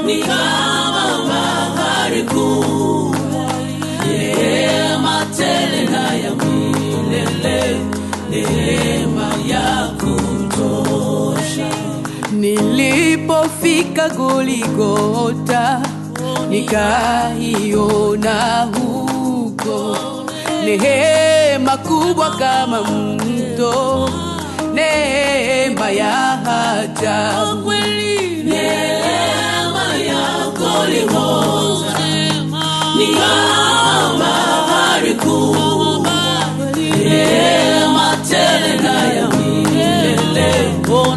ni kama bahari kuu, neema tele na ya milele, neema ya kutosha. Nilipofika Goligota, nikaiona huko neema kubwa kama mto, neema ya ajabu, neema ya Goligota, ni kama bahari kuu, neema tele na ya milele,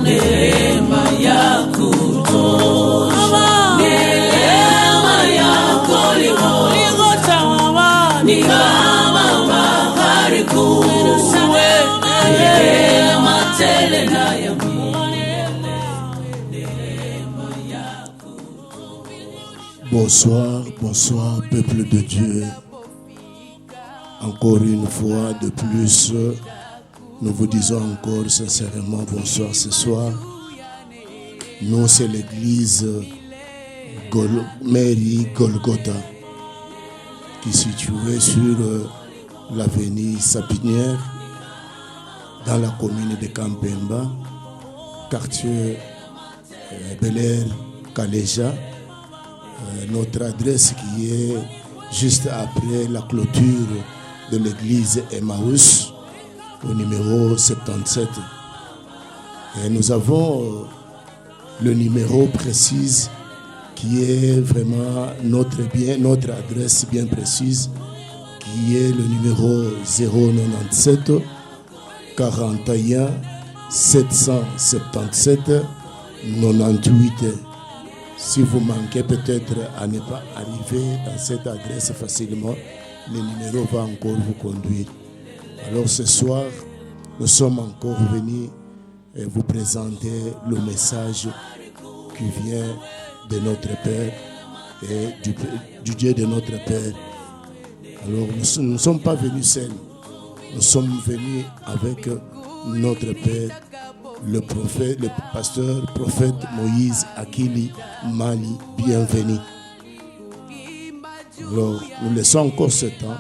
neema ya kutosha, neema ya Goligota, ni kama bahari kuu, neema tele na ya milele, neema ya kutosha. Bonsoir, bonsoir, peuple de Dieu. Encore une fois de plus, nous vous disons encore sincèrement bonsoir ce soir. Nous, c'est l'église Mary Golgotha, qui est située sur l'avenue Sapinière, dans la commune de Kampemba, quartier Bel Air, Kaleja. Notre adresse qui est juste après la clôture de l'église Emmaüs, au numéro 77. Et nous avons le numéro précis qui est vraiment notre adresse bien précise, qui est le numéro 097 41 777 98. Si vous manquez peut-être à ne pas arriver à cette adresse facilement, le numéro va encore vous conduire. Alors ce soir, nous sommes encore venus vous présenter le message qui vient de notre Père et du Dieu de notre Père. Alors nous ne sommes pas venus seuls, nous sommes venus avec notre Père, le prophète, le pasteur, prophète Moïse Akili Mali, bienvenue. Alors, nous laissons encore ce temps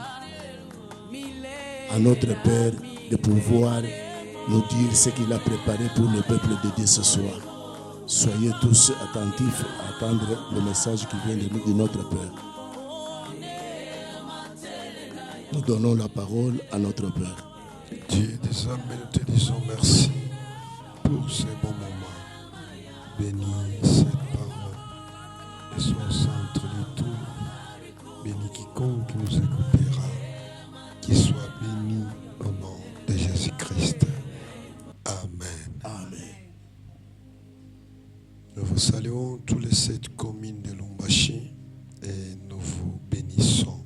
à notre Père de pouvoir nous dire ce qu'il a préparé pour le peuple de Dieu ce soir. Soyez tous attentifs à attendre le message qui vient de nous, de notre Père. Nous donnons la parole à notre Père. Dieu des âmes, nous te disons merci pour ces bons moments. Bénis cette parole et sois au centre de tout. Bénis quiconque nous écoutera. Qu'il soit béni au nom de Jésus-Christ. Amen. Amen. Nous vous saluons tous les 7 communes de Lumbashi et nous vous bénissons.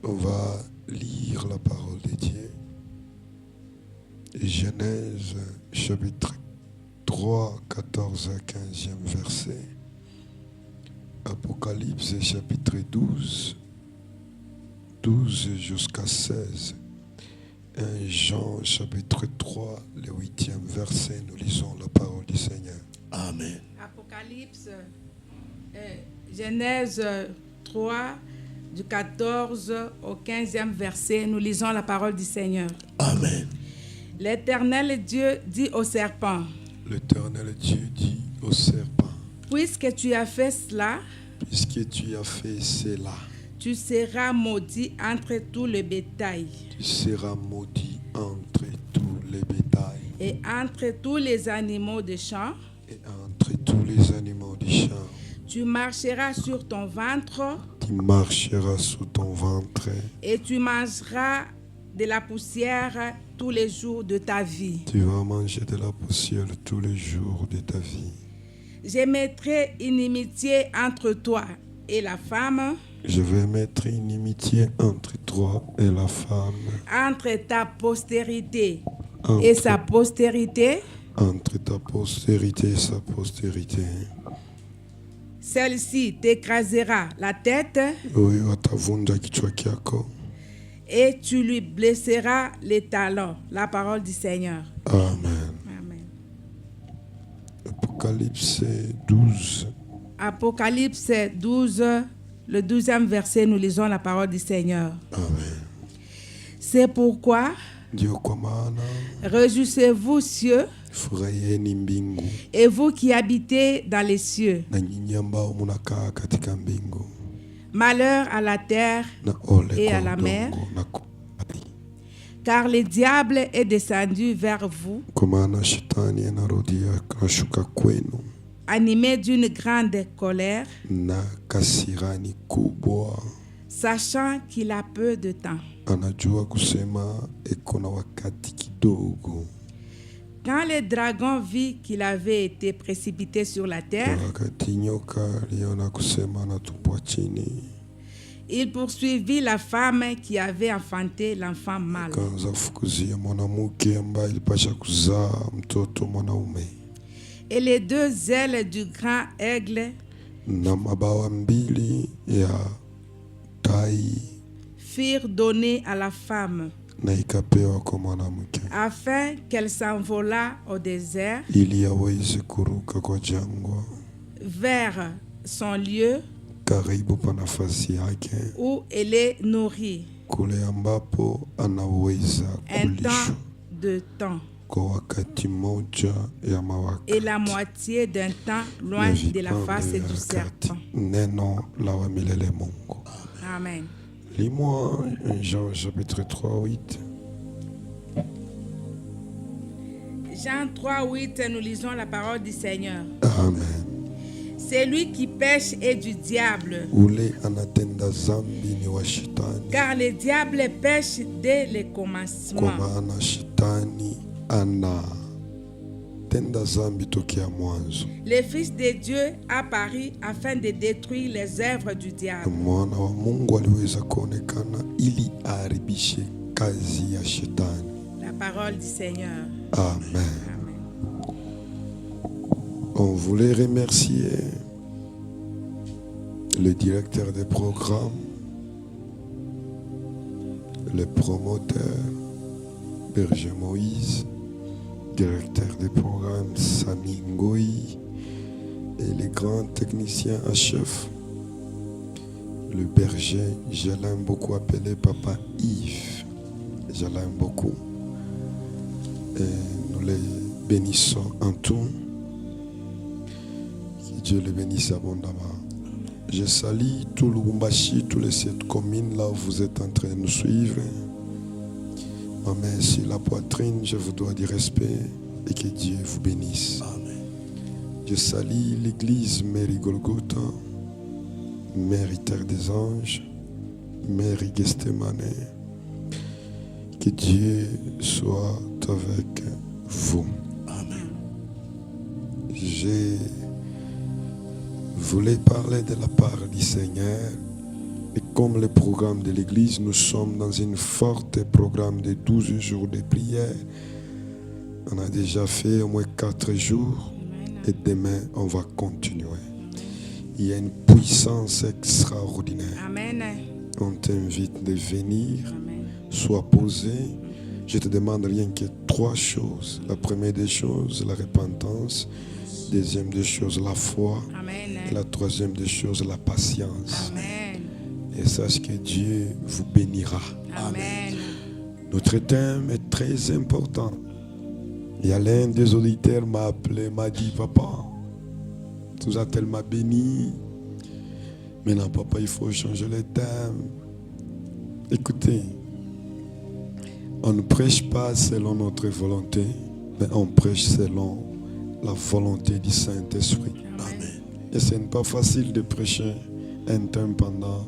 On va lire la parole de Dieu. Genèse chapitre 3, 14 à 15e verset. Apocalypse chapitre 12, 12 jusqu'à 16. 1 Jean chapitre 3, le 8e verset. Nous lisons la parole du Seigneur. Amen. Apocalypse, Genèse 3, du 14 au 15e verset, nous lisons la parole du Seigneur. Amen. L'Éternel Dieu dit au serpent. L'Éternel Dieu dit au serpent. Puisque tu as fait cela. Puisque tu as fait cela. Tu seras maudit entre tout le bétail. Tu seras maudit entre tous les bétails. Et entre tous les animaux des champs. Et entre tous les animaux des champs. Tu marcheras sur ton ventre. Tu marcheras sous ton ventre. Et tu mangeras de la poussière tous les jours de ta vie. Tu vas manger de la poussière tous les jours de ta vie. Je mettrai inimitié entre toi et la femme. Je vais mettre inimitié entre toi et la femme. Entre ta postérité et sa postérité. Entre ta postérité et sa postérité. Celle-ci t'écrasera la tête. Et tu lui blesseras les talons. La parole du Seigneur. Amen. Amen. Apocalypse 12. Apocalypse 12, le 12e verset, nous lisons la parole du Seigneur. Amen. C'est pourquoi, Ndio kwa maana réjouissez-vous cieux, furahiyeni mbingu et vous qui habitez dans les cieux. na nyinyi ambao munakaa katika mbingu, Malheur à la terre na ole et kwa à la mer, udongo na kwa ardhi, car le diable est descendu vers vous, kwa maana shetani anarudia kashuka kwenu animé d'une grande colère, na kasirani kubwa, sachant qu'il a peu de temps. anajua kusema eko na wakati kidogo. Quand le dragon vit qu'il avait été précipité sur la terre, Wakati nyoka aliona kusema anatupwa chini, il poursuivit la femme qui avait enfanté l'enfant mâle. kaanza fukuzia mwanamke ambaye alipasha kuzaa mtoto mwanaume, Et les deux ailes du grand aigle na mabawa mbili ya tai furent données à la femme, na ikapewa kwa mwanamke afin qu'elle s'envolât au désert ili aweze kuruka kwa jangwa vers son lieu karibu pa nafasi yake, où elle est nourrie kule ambapo anaweza un kulishwa temps de temps kwa wakati moja ya mawakati et la moitié d'un temps loin na de la vipande face vya du wakati. serpent. Neno la wa milele Mungu. Amen. Lis-moi Jean chapitre 3, 8. Jean 3, 8, nous lisons la parole du Seigneur. Amen. Celui qui pêche est du diable, Ule anatenda zambi ni wa shetani, car le diable pêche dès le kwa commencement. maana shetani anatenda zambi tokea mwanzo. Le Fils de Dieu apparut afin de détruire les œuvres du diable. Mwana wa Mungu aliweza kuonekana ili aharibishe kazi ya shetani. La parole du Seigneur. Amen. Amen. On voulait remercier le directeur des programmes, le promoteur Berger Moïse, directeur des programmes Sami Ngoï et les grands techniciens en chef. Le berger, je l'aime beaucoup appelé Papa Yves. Je l'aime beaucoup. Et nous les bénissons en tout. Que Dieu les bénisse abondamment. Je salue tout Lubumbashi, tous les 7 communes là où vous êtes en train de nous suivre. Ma main sur la poitrine, je vous dois du respect et que Dieu vous bénisse. Amen. Je salue l'église Mary Golgotha, Mary Terre des Anges, Mary Gestemane. Que Dieu soit avec vous. Amen. Je voulais parler de la part du Seigneur. Et comme le programme de l'église, nous sommes dans une forte programme de 12 jours de prière. On a déjà fait au moins 4 jours. Et demain, on va continuer. Il y a une puissance extraordinaire. Amen. On t'invite de venir. Amen. Sois posé. Je te demande rien que 3 choses. La première des choses, la repentance. Deuxième des choses, la foi. Amen. Et la troisième des choses, la patience. Amen. Et sache que Dieu vous bénira. Amen. Notre thème est très important. Il y a l'un des auditeurs m'a appelé, m'a dit, papa, tu nous as tellement béni. Maintenant, papa, il faut changer le thème. Écoutez, on ne prêche pas selon notre volonté, mais on prêche selon la volonté du Saint-Esprit. Amen. Et ce n'est pas facile de prêcher un thème pendant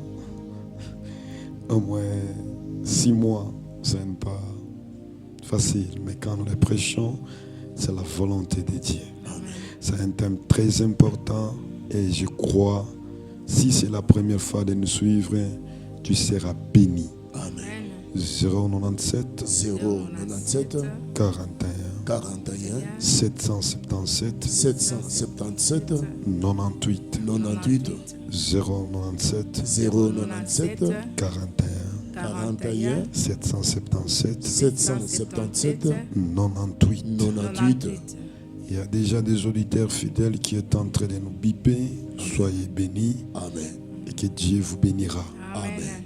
au moins 6 mois. Ce n'est pas facile. Mais quand nous le prêchons, c'est la volonté de Dieu. C'est un thème très important. Et je crois, si c'est la première fois de nous suivre, tu seras béni. Amen. 097 097 41 41 777 777 98 98 097 097 41 41 777 777 98 98 Il y a déjà des auditeurs fidèles qui sont en train de nous biper. Soyez bénis. Amen. Et que Dieu vous bénira. Amen.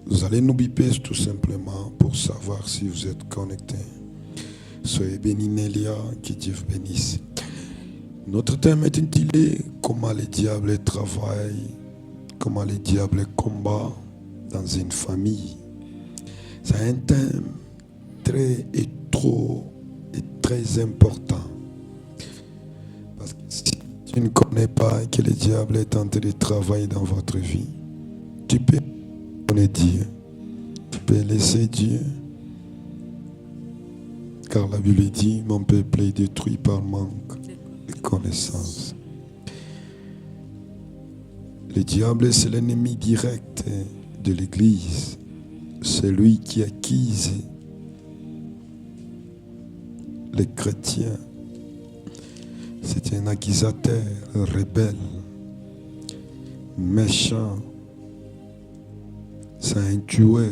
Vous allez nous biper tout simplement pour savoir si vous êtes connectés. Soyez bénis Nélia, que Dieu vous bénisse. Notre thème est intitulé comment le diable travaille, comment le diable combat dans une famille. C'est un thème très très important. Parce que si tu ne connais pas que le diable est en train de travailler dans votre vie, tu peux connaître Dieu. Tu peux laisser Dieu. Car la Bible dit, mon peuple est détruit par manque de connaissance. Le diable, c'est l'ennemi direct de l'Église. C'est lui qui accuse les chrétiens. C'est un accusateur rebelle, méchant. C'est un tueur.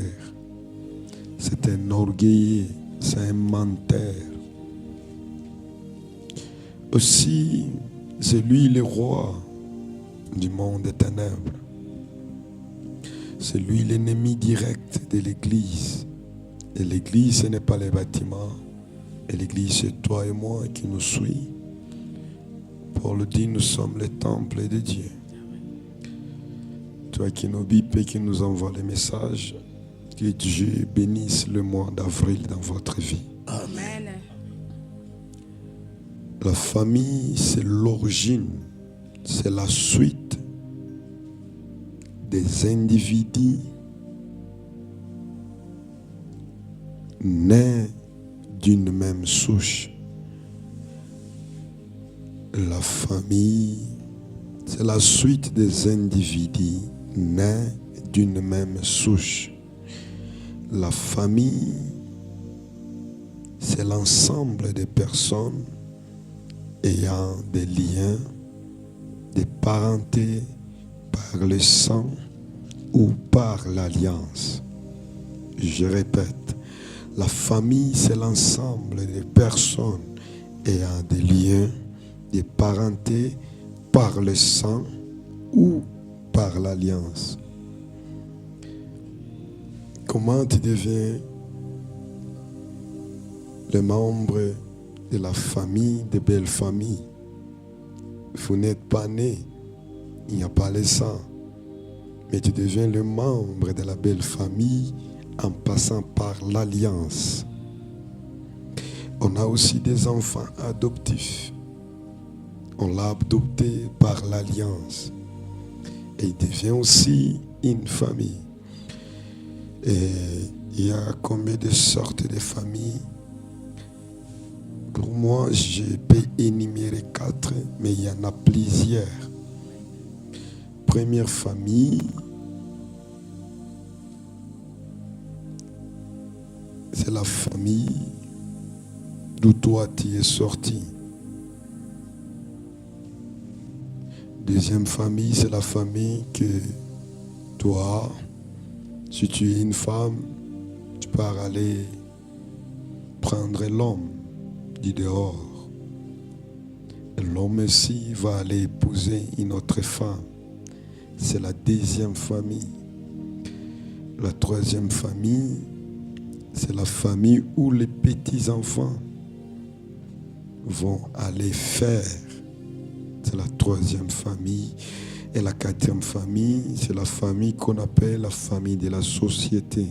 C'est un orgueilleux. C'est un menteur. Aussi, c'est lui le roi du monde des ténèbres. C'est lui l'ennemi direct de l'Église. Et l'Église, ce n'est pas les bâtiments. Et l'Église, c'est toi et moi qui nous suit. Paul dit, nous sommes le temple de Dieu. Toi qui nous bipes et qui nous envoie les messages, que Dieu bénisse le mois d'avril dans votre vie. Amen. La famille, c'est l'origine, c'est la suite des individus nés d'une même souche. La famille, c'est la suite des individus nés d'une même souche. La famille, c'est l'ensemble des personnes ayant des liens, des parentés par le sang ou par l'alliance. Je répète, la famille, c'est l'ensemble des personnes ayant des liens, des parentés par le sang ou par l'alliance. Comment tu deviens le membre de la famille, de belle famille? Vous n'êtes pas né, il n'y a pas le sang, mais tu deviens le membre de la belle famille en passant par l'alliance. On a aussi des enfants adoptifs. On l'a adopté par l'alliance. Et il devient aussi une famille. Et il y a combien de sortes de familles? Pour moi, je peux énumérer 4, mais il y en a plusieurs. Première famille, c'est la famille d'où toi tu es sorti. Deuxième famille, c'est la famille que toi, si tu es une femme, tu pars aller prendre l'homme du dehors. L'homme aussi va aller épouser une autre femme. C'est la deuxième famille. La troisième famille, c'est la famille où les petits-enfants vont aller faire. C'est la troisième famille. Et la quatrième famille, c'est la famille qu'on appelle la famille de la société.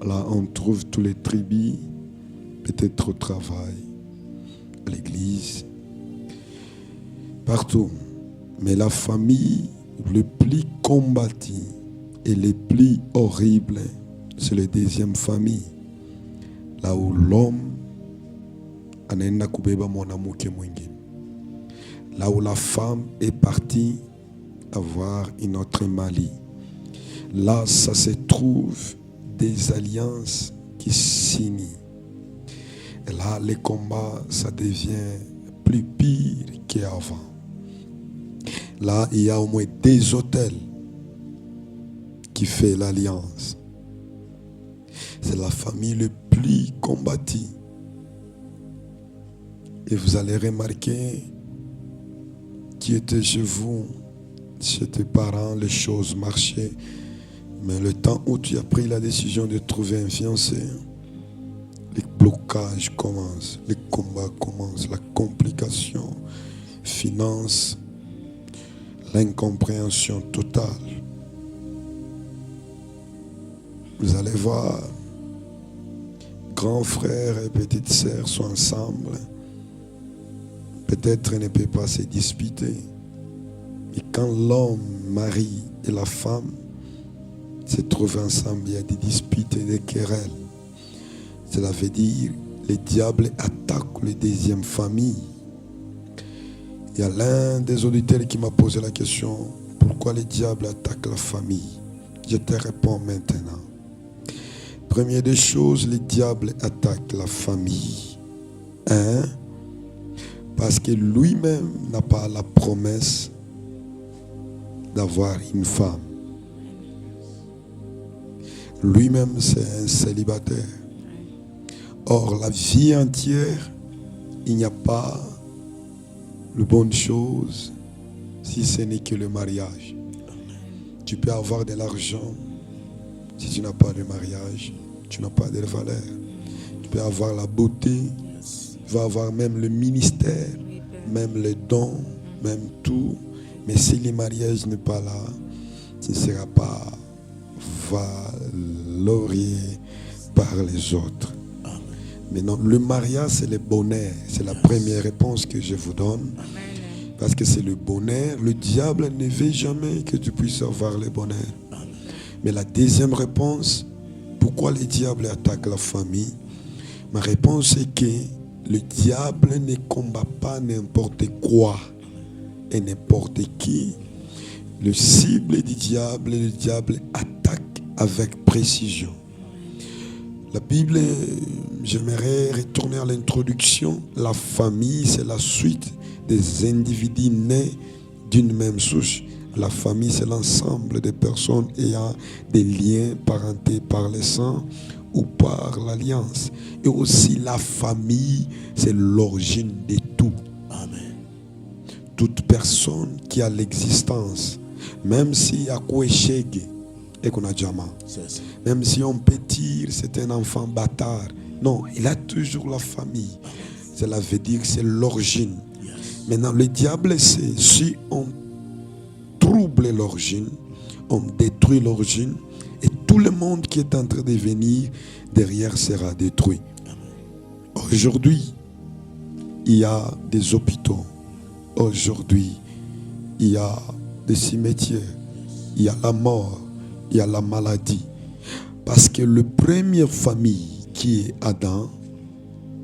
Là, on trouve tous les tribus, peut-être au travail, à l'église, partout. Mais la famille le plus combattue et le plus horrible, c'est la deuxième famille. Là où l'homme anaenda kubeba mwanamke mwingine. Là où la femme est partie avoir une autre mari. Là, ça se trouve des alliances qui signent. Et là, les combats, ça devient plus pire qu'avant. Là, il y a au moins des hôtels qui font l'alliance. C'est la famille le plus combattue Et vous allez remarquer qui était chez vous, chez tes parents, les choses marchaient. Mais le temps où tu as pris la décision de trouver un fiancé, les blocages commencent, les combats commencent, la complication, finance, l'incompréhension totale. Vous allez voir, grands frères et petites sœurs sont ensemble. Peut-être ne peut pas se disputer. Et quand l'homme, mari et la femme se trouvent ensemble, il y a des disputes et des querelles. Cela veut dire que le diable attaque les deuxième famille. Il y a l'un des auditeurs qui m'a posé la question, pourquoi le diable attaque la famille? Je te réponds maintenant. Première des choses, le diable attaque la famille. Parce que lui-même n'a pas la promesse d'avoir une femme. Lui-même, c'est un célibataire. Or, la vie entière, il n'y a pas de bonne chose si ce n'est que le mariage. Tu peux avoir de l'argent. Si tu n'as pas de mariage, tu n'as pas de valeur. Tu peux avoir la beauté, tu vas avoir même le ministère, même les dons, même tout. Mais si le mariage n'est pas là, tu ne seras pas valorié par les autres. Maintenant, le mariage, c'est le bonheur. C'est la première réponse que je vous donne. Parce que c'est le bonheur. Le diable ne veut jamais que tu puisses avoir le bonheur. Mais la deuxième réponse, pourquoi le diable attaque la famille? Ma réponse est que le diable ne combat pas n'importe quoi et n'importe qui. Le cible du diable, le diable attaque avec précision. La Bible, j'aimerais retourner à l'introduction. La famille, c'est la suite des individus nés d'une même souche. La famille, c'est l'ensemble des personnes ayant des liens parentés par le sang ou par l'alliance. Et aussi la famille, c'est l'origine de tout. Amen. Toute personne qui a l'existence, même si à quoi échec et qu'on a diamant, même si on peut dire c'est un enfant bâtard, non, il a toujours la famille. Cela veut dire que c'est l'origine. Maintenant, le diable, c'est si on trouble l'origine, on détruit l'origine, et tout le monde qui est en train de venir derrière sera détruit. Aujourd'hui, il y a des hôpitaux. Aujourd'hui, il y a des cimetières. Il y a la mort. Il y a la maladie. Parce que la première famille qui est Adam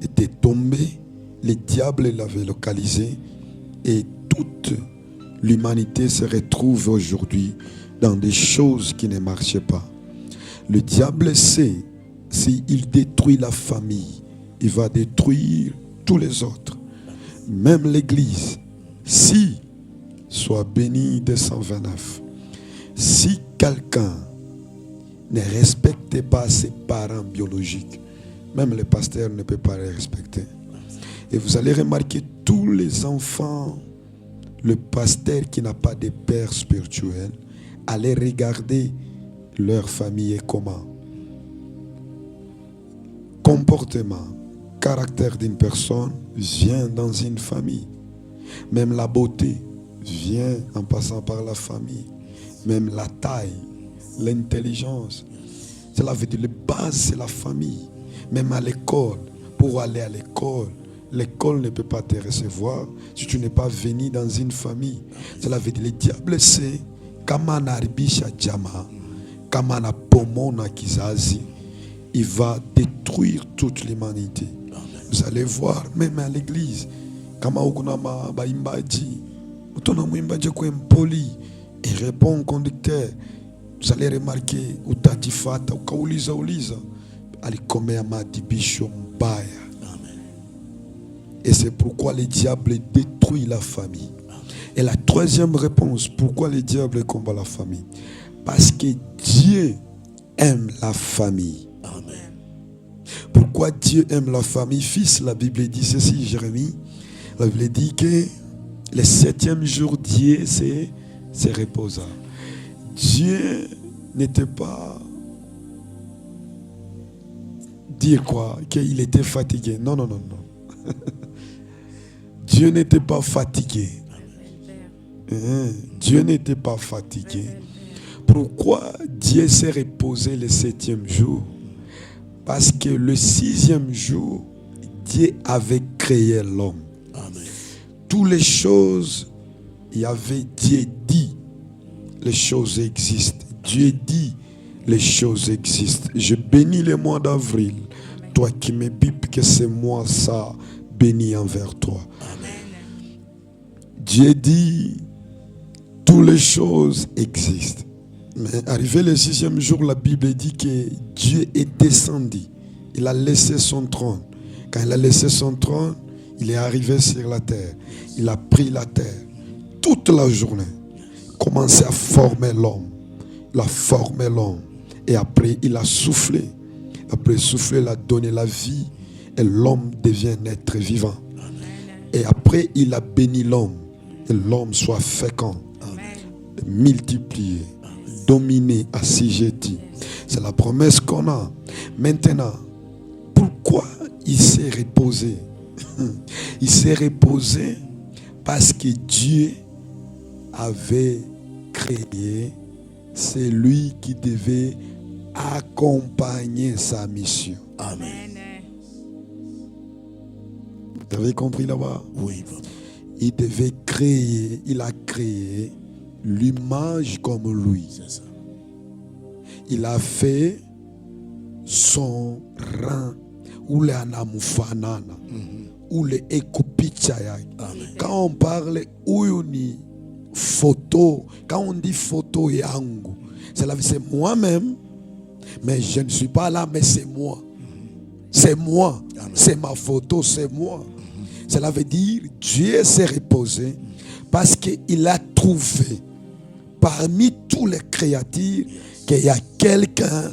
était tombée, le diable l'avait localisé et toute l'humanité se retrouve aujourd'hui dans des choses qui ne marchaient pas. Le diable sait, s'il détruit la famille, il va détruire tous les autres. Même l'église, si, soit béni 229, si quelqu'un ne respecte pas ses parents biologiques, même le pasteur ne peut pas les respecter. Et vous allez remarquer tous les enfants, le pasteur qui n'a pas de père spirituel, allez regarder leur famille est comment. Comportement, caractère d'une personne vient dans une famille. Même la beauté vient en passant par la famille. Même la taille, l'intelligence. Cela veut dire que la base, c'est la famille. Même à l'école, pour aller à l'école, l'école ne peut pas te recevoir si tu n'es pas venu dans une famille. Cela veut dire que le diable sait kamana aribisha jama, kamana pomona kizazi, il va détruire toute l'humanité. Vous allez voir, même à l'église, kama ukunama baimbaji, utona muimbaji kwa mpoli, il répond au conducteur. Vous allez remarquer, utatifata, ukauliza uliza, alikomea madibisho mbaya. Et c'est pourquoi le diable détruit la famille. Et la troisième réponse, pourquoi le diable combat la famille? Parce que Dieu aime la famille. Amen. Pourquoi Dieu aime la famille? Fils, la Bible dit ceci, Jérémie, La Bible dit que le 7e jour, Dieu se reposa. Dieu n'était pas dire quoi? Qu'il était fatigué. Non, non, non, non. Dieu n'était pas fatigué. Dieu n'était pas fatigué. Pourquoi Dieu s'est reposé le 7e jour? Parce que le 6e jour, Dieu avait créé l'homme. Toutes les choses, il y avait Dieu dit, les choses existent. Dieu dit, les choses existent. Je bénis le mois d'avril. Toi qui me bipes que c'est moi ça, béni envers toi. Amen. Dieu dit, toutes les choses existent. Mais arrivé le 6e jour, la Bible dit que Dieu est descendu. Il a laissé son trône. Quand il a laissé son trône, il est arrivé sur la terre. Il a pris la terre toute la journée. Commencé à former l'homme. Il a formé l'homme. Et après, il a soufflé. Après souffler, il a donné la vie. Et l'homme devient un être vivant. Et après, il a béni l'homme. Et l'homme soit fécond. Multiplié. Dominer, assujetti. C'est la promesse qu'on a. Maintenant, pourquoi il s'est reposé? Il s'est reposé parce que Dieu avait créé celui qui devait accompagner sa mission. Amen. Vous avez compris là-bas? Oui. Il devait créer, il a créé l'image comme lui. C'est ça. Il a fait son rang ou le anamufanana ou le ekopicha. Quand on parle uyuni photo, quand on dit photo yangu, c'est moi-même, mais je ne suis pas là, mais c'est moi. C'est moi. Amen. C'est ma photo, c'est moi. Cela veut dire Dieu s'est reposé parce qu'il a trouvé parmi tous les créatures qu'il y a quelqu'un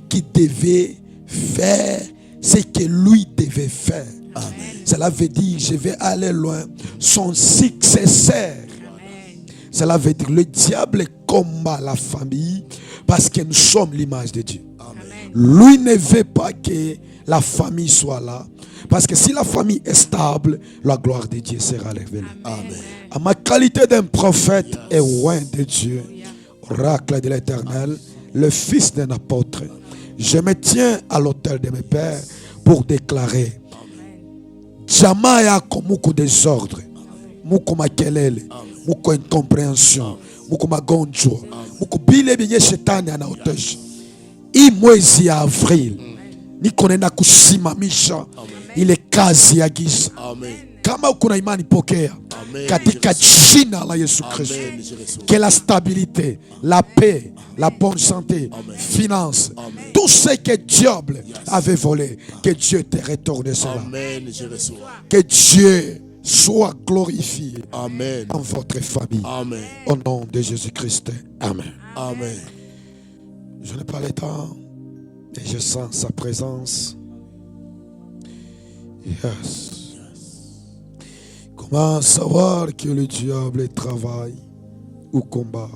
qui devait faire ce que lui devait faire. Amen. Cela veut dire, je vais aller loin, son successeur. Amen. Cela veut dire, le diable combat la famille parce que nous sommes l'image de Dieu. Amen. Lui ne veut pas que la famille soit là. Parce que si la famille est stable, la gloire de Dieu sera révélée. Amen. À ma qualité d'un prophète et loin de Dieu, oracle de l'Éternel, le fils d'un apôtre, je me tiens à l'autel de mes pères pour déclarer jamaa yako muko désordre, muko makelele, muko incompréhension, muko magonjwa, muko bile binye shetani anaotesha. Hii mwezi ya Avril niko nenda kusimamisha ile kazi ya giza. Kama uko na imani pokea. Amen. Katika jina la Yesu Kristo. Que la stabilité, la paix, la bonne santé, amen, finance, amen, tout ce que le diable avait volé, que Dieu te retourne cela. Amen. Que Dieu soit glorifié, amen, en votre famille. Amen. Au nom de Jésus-Christ. Amen. Amen. Je n'ai pas le temps, mais je sens sa présence. Yes. Comment savoir que le diable travaille ou combat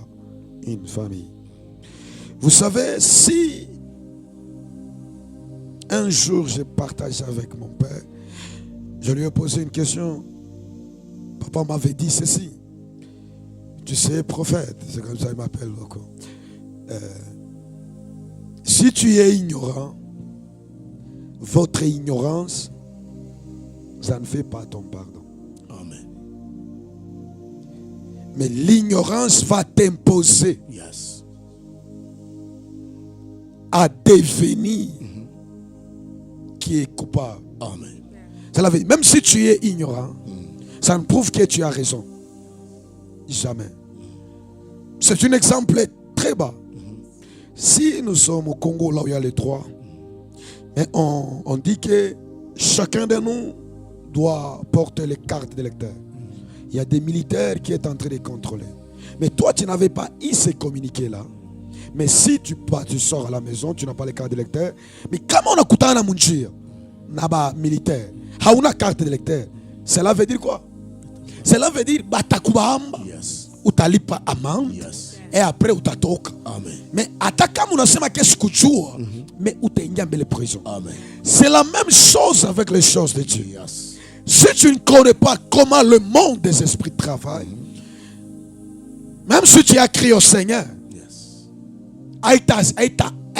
une famille? Vous savez, si un jour j'ai partagé avec mon père, je lui ai posé une question. Papa m'avait dit ceci. Tu sais, prophète, c'est comme ça qu'il m'appelle encore. Si tu es ignorant, votre ignorance, ça ne fait pas ton pardon. Amen. Mais l'ignorance va t'imposer, yes, à devenir qui est coupable. Amen. Ça veut dire, même si tu es ignorant, ça ne prouve que tu as raison. Jamais. C'est un exemple très bas. Si nous sommes au Congo, là où il y a les droits, mais on dit que chacun de nous doit porter les cartes d'électeur. Il y a des militaires qui sont en train de contrôler. Mais toi, tu n'avais pas eu ces communiqués-là. Mais si tu sors à la maison, tu n'as pas les cartes d'électeur. Mais comment on a coupé un munchir? Naba militaire. Hauna carte d'électeur. Cela veut dire quoi? Cela veut dire batakubamba, Yes. utalipa amende, Yes. et après utatoka. Amen. Mais ataka munasema qu'est-ce que tu as, mais utaingia mbele prison. Amen. C'est la même chose avec les choses de Dieu. Yes. Si tu ne connais pas comment le monde des esprits travaille, même si tu as crié au Seigneur, Yes.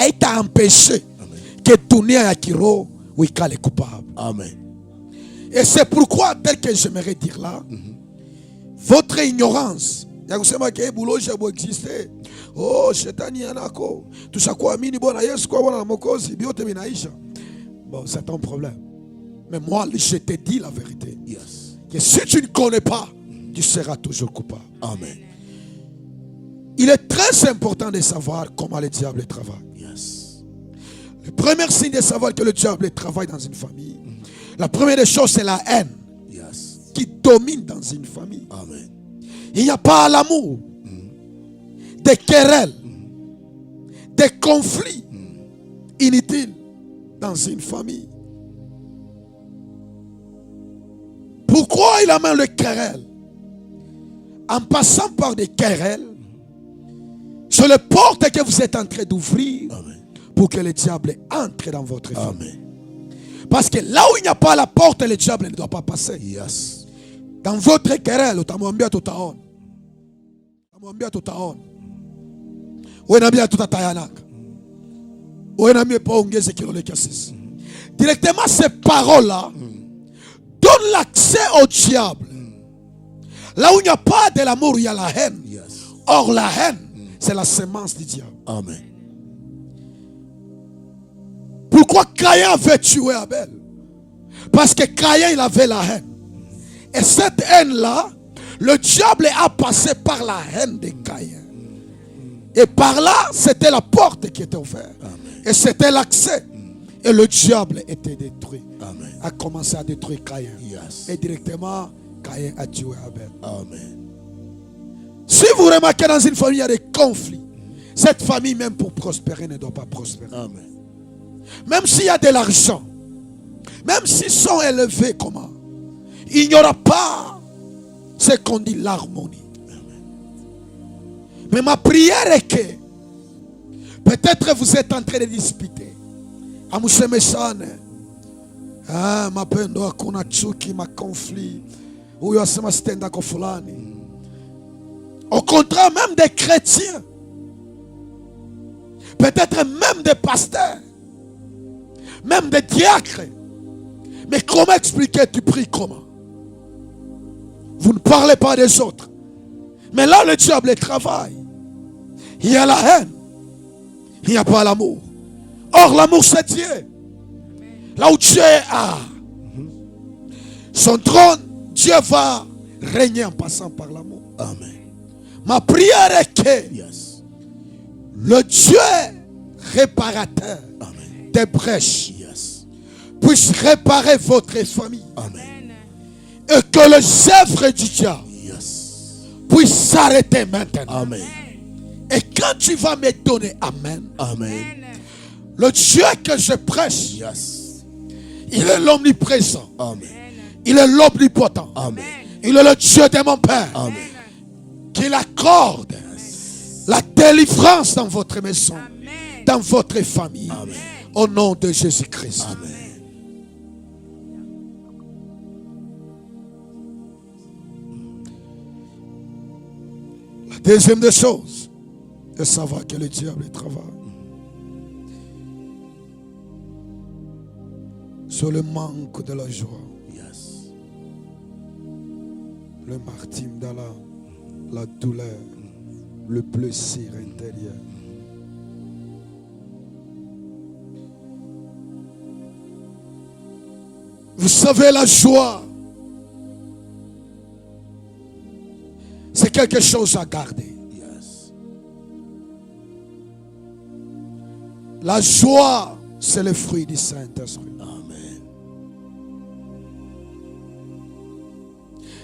il t'a empêché que ton nez à Kiro ou il est coupable. Amen. Et c'est pourquoi, tel que j'aimerais dire là, votre ignorance, ya kusema ke bulo jabo existe. Oh, shetani anako. Tushakuamini Bwana Yesu kwa Bwana Mwokozi, biote binaisha. Bon, c'est ton problème. Mais moi, je te dis la vérité. Yes. Que si tu ne connais pas, tu seras toujours coupable. Amen. Il est très important de savoir comment le diable travaille. Yes. Le premier signe de savoir que le diable travaille dans une famille, la première des choses, c'est la haine Yes. qui domine dans une famille. Amen. Il n'y a pas l'amour, des querelles, des conflits inutiles dans une famille. Pourquoi il amène le querelle? En passant par des querelles, sur les portes que vous êtes en train d'ouvrir pour que le diable entre dans votre famille. Parce que là où il n'y a pas la porte, le diable ne doit pas passer. Yes. Dans votre querelle, utamwambia tutaona. Utamwambia tutaona. Uenambia tutatayanaka. Uenambia pa ongeze kilole kia sisi. Directement ces paroles-là donnent l'accès au diable. Là où il n'y a pas de l'amour, il y a la haine. Yes. Or la haine, c'est la semence du diable. Amen. Pourquoi Caïn avait tué Abel? Parce que Caïn, il avait la haine. Et cette haine-là, le diable a passé par la haine de Caïn. Et par là, c'était la porte qui était ouverte. Amen. Et c'était l'accès. Et le diable était détruit. Amen. A commencé à détruire Caïn. Yes. Et directement, Caïn a tué Abel. Amen. Si vous remarquez dans une famille, il y a des conflits. Cette famille, même pour prospérer, ne doit pas prospérer. Amen. Même s'il y a de l'argent, même s'ils sont élevés, comment? Il n'y aura pas ce qu'on dit l'harmonie. Mais ma prière est que peut-être vous êtes en train de discuter. Amusemeshane. Ah, mapendo hakuna chuki, ma conflit. Huyo asema sitenda kwa fulani. Au contraire, même des chrétiens. Peut-être même des pasteurs. Même des diacres. Mais comment expliquer tu pries comment? Vous ne parlez pas des autres. Mais là, le diable travaille. Il y a la haine. Il n'y a pas l'amour. Or, l'amour, c'est Dieu. Là où Dieu a son trône, Dieu va régner en passant par l'amour. Amen. Ma prière est que Yes. le Dieu réparateur Amen. des brèches Yes. puisse réparer votre famille. Amen. Et que les œuvres du diable Yes. puissent s'arrêter maintenant. Amen. Et quand tu vas me donner Amen, Amen. le Dieu que je prêche, Yes. il est l'omniprésent. Amen. Il est l'omnipotent. Amen. Il est le Dieu de mon Père. Amen. Qu'il accorde la délivrance dans votre maison, dans votre famille. Amen. Au nom de Jésus-Christ. Amen. La deuxième des choses, de savoir que le diable travaille sur le manque de la joie, Yes. le martyre dans la douleur, le plaisir intérieur. Vous savez, la joie, c'est quelque chose à garder. Yes. La joie, c'est le fruit du Saint-Esprit. Amen.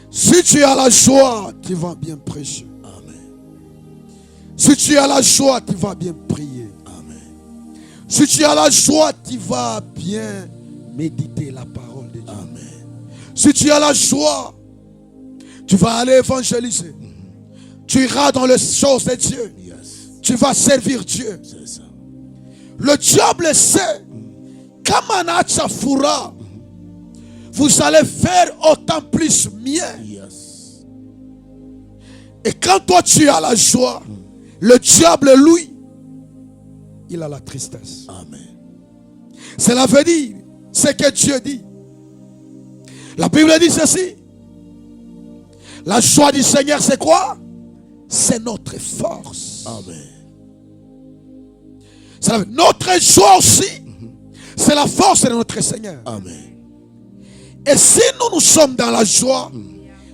Si tu as la joie, tu vas bien prêcher. Amen. Si tu as la joie, tu vas bien prier. Amen. Si tu as la joie, tu vas bien méditer la parole de Dieu. Amen. Si tu as la joie, Tu vas aller évangéliser. Tu iras dans les choses de Dieu. Tu vas servir Dieu. Le diable sait, comme Anacha Foura, vous allez faire autant plus mieux. Et quand toi tu as la joie, le diable, lui, il a la tristesse. Amen. Cela veut dire ce que Dieu dit. La Bible dit ceci. La joie du Seigneur, c'est quoi? C'est notre force. Amen. Notre joie aussi, c'est la force de notre Seigneur. Amen. Et si nous sommes dans la joie,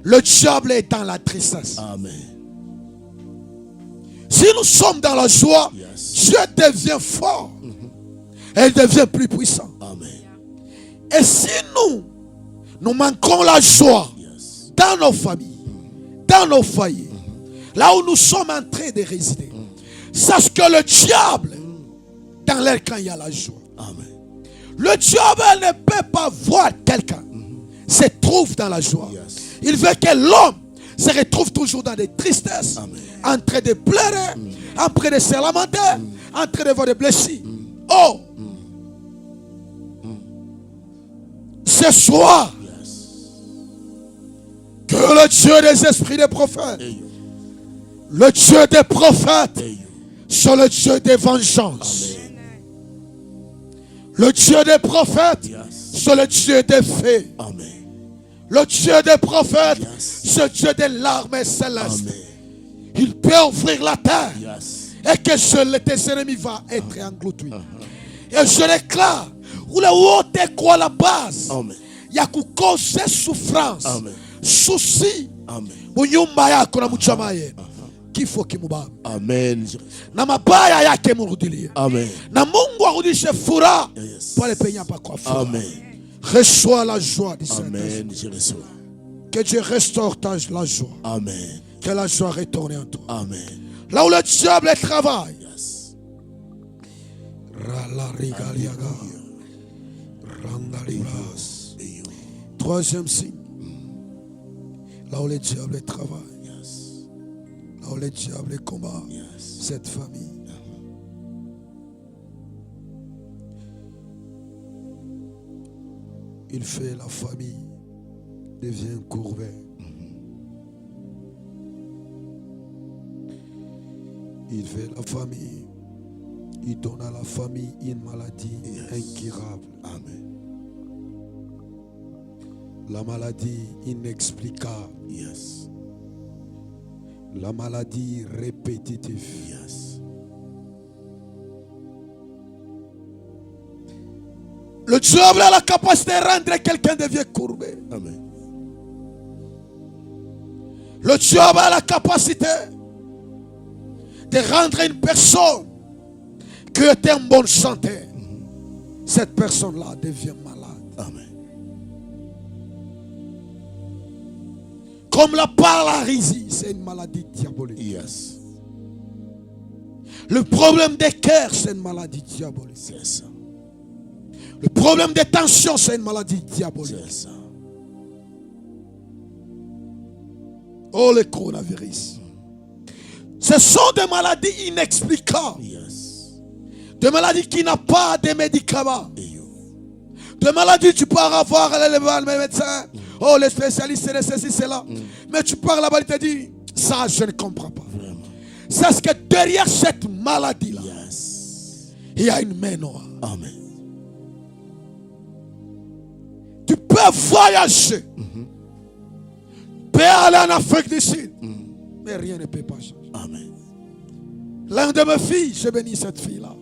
le diable est dans la tristesse. Amen. Si nous sommes dans la joie, Dieu devient fort. Et il devient plus puissant. Amen. Et si nous manquons la joie dans nos familles, dans nos foyers, là où nous sommes en train de résider, sache que le diable, dans leur camp, il y a la joie. Amen. Le diable ne peut pas voir quelqu'un se trouve dans la joie. Il veut que l'homme se retrouve toujours dans des tristesses, en train de pleurer, en train de se lamenter, en train de voir des blessures. Oh! Ce soir, que le Dieu des esprits des prophètes, le Dieu des prophètes, soit le Dieu des vengeances. Le Dieu des prophètes, c'est le Dieu des fées. Amen. Le Dieu des prophètes, c'est le Dieu des larmes célestes. Il peut ouvrir la terre et que tes ennemis vont être engloutis. Et je déclare, où le haut est quoi la base? Il y a cause souffrance, souci. Bunyumba yako na mchama ye. Kifo kimubaba. Amen. Na mabaya yake murudilie. Amen. Na Mungu arudishe furaha pale penye hapa kwa furaha. Amen. Reçois la joie du Saint-Esprit. Amen. Je reçois. Que Dieu restaure la joie. Amen. Que la joie retourne en toi. Amen. Là où le diable travaille. Troisième signe. Là où le diable travaille. Là où le diable combat cette famille. Il fait la famille devient courbée. Il fait la famille. Il donne à la famille une maladie incurable. Amen. La maladie inexplicable. La maladie répétitive. Le diable a la capacité de rendre quelqu'un devient courbé. Amen. Le diable a la capacité de rendre une personne qui était en bonne santé. Cette personne-là devient malade. Amen. Comme la paralysie, c'est une maladie diabolique. Le problème des cœurs, c'est une maladie diabolique. C'est ça. Le problème des tensions, c'est une maladie diabolique. C'est ça. Oh, le coronavirus. Ce sont des maladies inexplicables. Des maladies qui n'ont pas de médicaments. Des maladies, tu peux avoir le médecin. Oh, les spécialistes, c'est ceci, c'est là. Mais tu parles là-bas, il te dit, ça, je ne comprends pas. C'est ce que derrière cette maladie-là, il y a une main noire. Amen. Tu peux voyager. Tu peux aller en Afrique du Sud. Mais rien ne peut pas changer. Amen. L'un de mes filles, j'ai béni cette fille-là.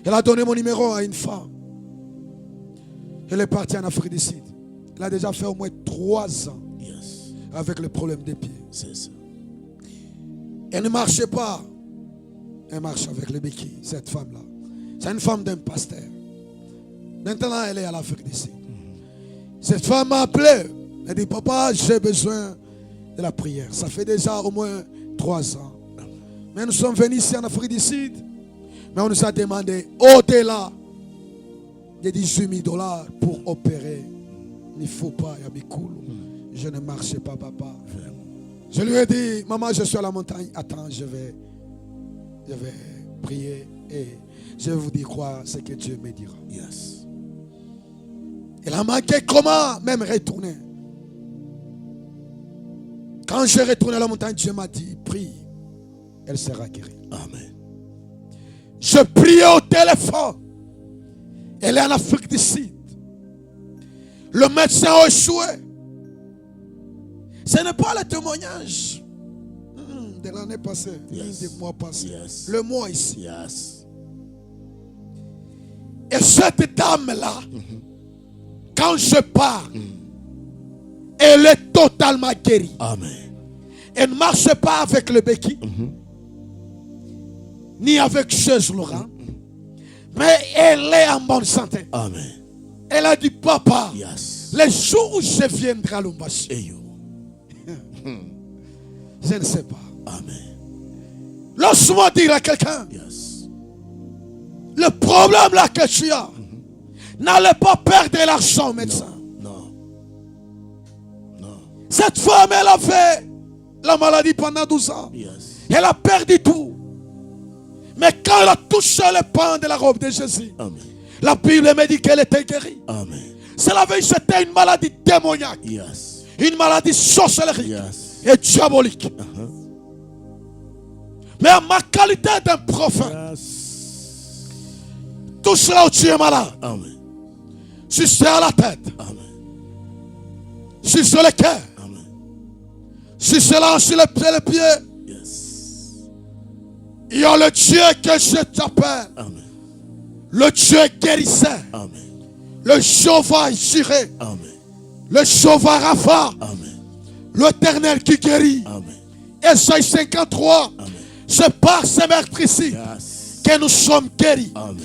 Elle a donné mon numéro à une femme. Elle est partie en Afrique du Sud. Elle a déjà fait au moins 3 ans avec le problème des pieds. C'est ça. Elle ne marchait pas. Elle marche avec les béquilles, cette femme-là. C'est une femme d'un pasteur. Maintenant, elle est à l'Afrique du Sud. Cette femme m'a appelé. Elle dit, papa, j'ai besoin de la prière. Ça fait déjà au moins 3 ans. Mais nous sommes venus ici en Afrique du Sud. Mais on nous a demandé au-delà de $18 000 pour opérer. Il ne faut pas, il y a Mikulu. je ne marchais pas, papa. Je lui ai dit, maman, je suis à la montagne. Attends, je vais prier et je vais vous dire quoi, ce que Dieu me dira. Yes. Il a manqué comment même retourner. Quand je retourne à la montagne, Dieu m'a dit, prie, elle sera guérie. Amen. Je priais au téléphone. Elle est en Afrique du Sud. Le médecin a échoué. Ce n'est pas le témoignage de l'année passée, ni du mois passé. Yes. Le mois ici. Yes. Et cette dame-là, quand je parle, elle est totalement guérie. Amen. Elle ne marche pas avec le béquille, ni avec chaise Laurent, mais elle est en bonne santé. Amen. Elle a dit, papa, Yes. les jours où je viendrai à Lumbashi, Eyo. je ne sais pas. Amen. Laisse-moi dire à quelqu'un, Yes. le problème là que tu as, n'allez pas perdre l'argent au médecin. Non. Non. Cette femme, elle a fait la maladie pendant 12 ans. Yes. Elle a perdu tout. Mais quand elle a touché le pan de la robe de Jésus, Amen. la Bible me dit qu'elle était guérie. Amen. Cela veut dire que c'était une maladie démoniaque, Yes. une maladie sorcellerie Yes. et diabolique. Mais en ma qualité d'un prophète, Yes. tout cela où tu es malade, Amen. si c'est à la tête, Amen. si c'est le cœur, Amen. si c'est là sur les pieds, Yes. il y a le Dieu que je t'appelle, Amen. le Dieu guérisseur, Amen. le Jéhovah Jireh, Amen. le Jéhovah Rapha, Amen. l'Éternel qui guérit. Amen. Esaïe 53, Amen. c'est par ces meurtres ici Yes. que nous sommes guéris. Amen.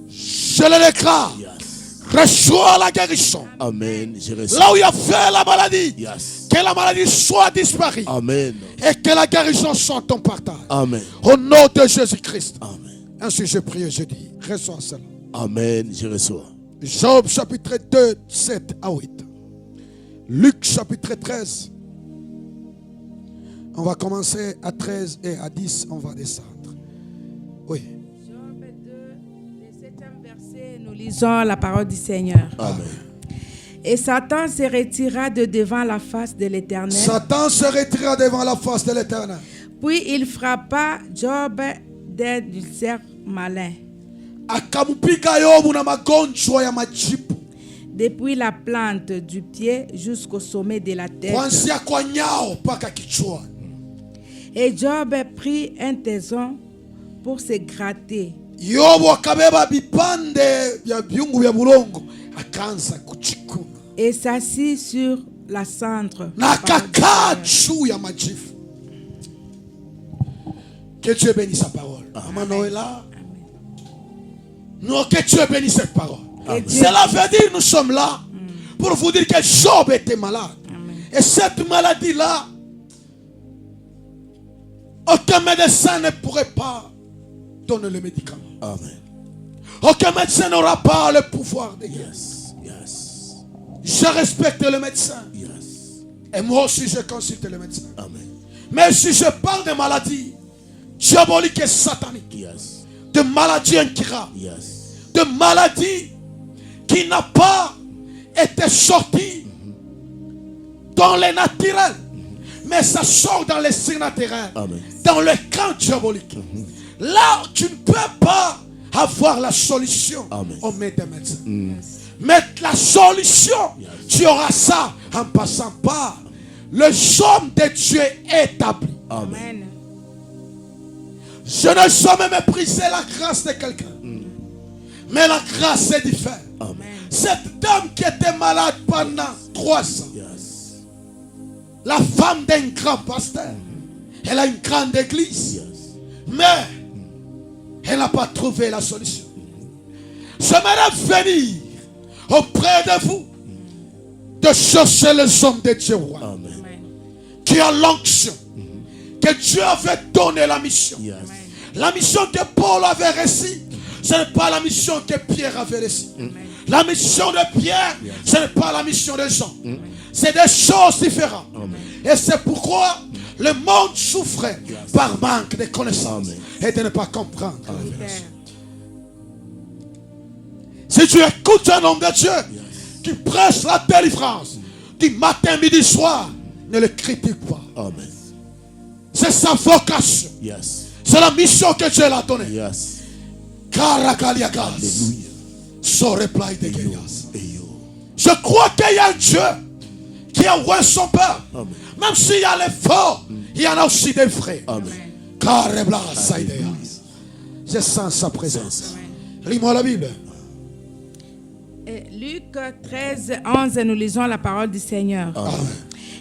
Je le déclare, Yes. reçois la guérison. Amen. Je reçois. Là où il y a fait la maladie, Yes. que la maladie soit disparue Amen. et que la guérison soit ton partage. Amen. Au nom de Jésus-Christ. Amen. Ainsi je prie et je dis, reçois cela. Amen. Je reçois. Job chapitre 2, 7 à 8. Luc chapitre 13. On va commencer à 13 et à 10, on va descendre. Oui. Job 2, le 7e verset, nous lisons la parole du Seigneur. Amen. Et Satan se retira de devant la face de l'Éternel. Satan se retira devant la face de l'Éternel. Puis il frappa Job d'un ulcère malin, Akamupiga Yobu na magonjwa ya majipu. depuis la plante du pied jusqu'au sommet de la tête. Kuanzia kwa nyao mpaka kichwani. Et Job prit un tison pour se gratter. Yobu akabeba vipande vya viungu vya bulongo akaanza kuchikuna Et s'assit sur la cendre. na akakaa juu ya majifu. Que Dieu bénisse sa parole. Maman Noëlla. Non, que Dieu bénisse cette parole. Amen. Cela veut dire que nous sommes là pour vous dire que Job était malade. Amen. Et cette maladie-là, aucun médecin ne pourrait pas donner le médicament. Amen. Aucun médecin n'aura pas le pouvoir de guérir. Yes. Yes. Je respecte le médecin. Yes. Et moi aussi, je consulte le médecin. Amen. Mais si je parle de maladies diaboliques et sataniques, Yes. de maladies incurables, Yes. de maladies qui n'ont pas été sorties dans les naturels, mais ça sort dans les surnaturels, Amen. dans le camp diabolique. Là, tu ne peux pas avoir la solution Amen. au médecin. Mais la solution, tu auras ça en passant par le homme de Dieu établi. Amen. Amen. Je n'ai jamais méprisé la grâce de quelqu'un. Mais la grâce est différente. Amen. Cette dame qui était malade pendant 3 ans, Yes. la femme d'un grand pasteur, elle a une grande église, Yes. mais elle n'a pas trouvé la solution. J'aimerais venir auprès de vous de chercher les hommes de Dieu roi, Amen. Amen. qui a l'onction, que Dieu avait donné la mission. Yes. La mission que Paul avait reçue ce n'est pas la mission que Pierre avait reçue. La mission de Pierre, ce n'est pas la mission de Jean. C'est des choses différentes. Et c'est pourquoi le monde souffrait par manque de connaissances et de ne pas comprendre. Si tu écoutes un homme de Dieu qui prêche la délivrance du matin, midi, soir, ne le critique pas. C'est sa vocation. C'est la mission que Dieu l'a donnée. Je crois qu'il y a un Dieu qui a envoyé son Père. Même s'il y a les faux, il y en a aussi des vrais. Je sens sa présence. Lis-moi la Bible. Et Luc 13, 11, nous lisons la parole du Seigneur. Amen.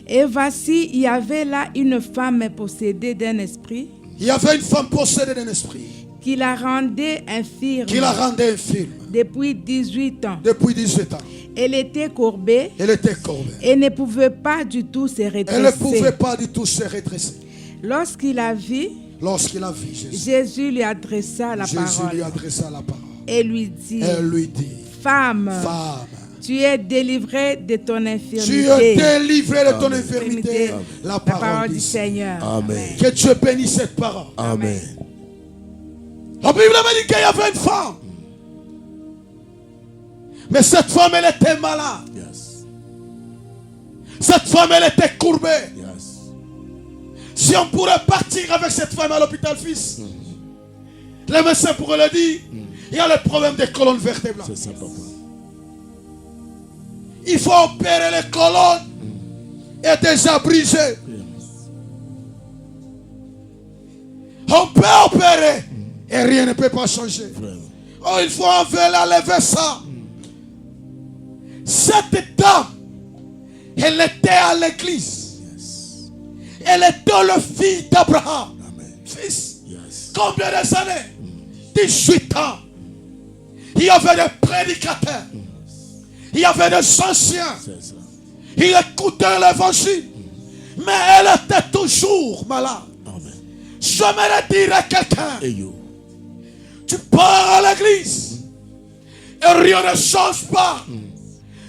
Et voici, il y avait là une femme possédée d'un esprit. Il y avait une femme possédée d'un esprit Qui la rendait infirme. qui la rendait infirme Depuis 18 ans. depuis 18 ans. Elle était courbée. Elle était courbée. Et ne pouvait pas du tout se redresser. Elle ne pouvait pas du tout se redresser. Lorsqu'il a vu, Lorsqu'il a vu Jésus, Jésus lui adressa la Jésus parole. lui adressa la parole. Et lui dit, Elle lui dit, femme, femme, tu es délivrée de ton tu infirmité. es délivré de ton infirmité. La parole du Seigneur. Amen. Que Dieu bénisse cette parole. Amen. La Bible me dit qu'il y avait une femme. Mais cette femme, elle était malade. Cette femme, elle était courbée. Si on pourrait partir avec cette femme à l'hôpital fils, les médecins pourraient le dire, il y a le problème des colonnes vertébrales. C'est ça, papa. Il faut opérer les colonnes et déjà brisées. On peut opérer et rien ne peut pas changer. Oh, il faut enlever ça. Cette dame, elle était à l'église. Elle était le fils d'Abraham. Fils. Combien des années? 18 ans. Il y avait des prédicateurs. Il y avait des anciens. Il écoutait l'évangile. Mais elle était toujours malade. J'aimerais dire à quelqu'un, tu pars à l'église et rien ne change pas.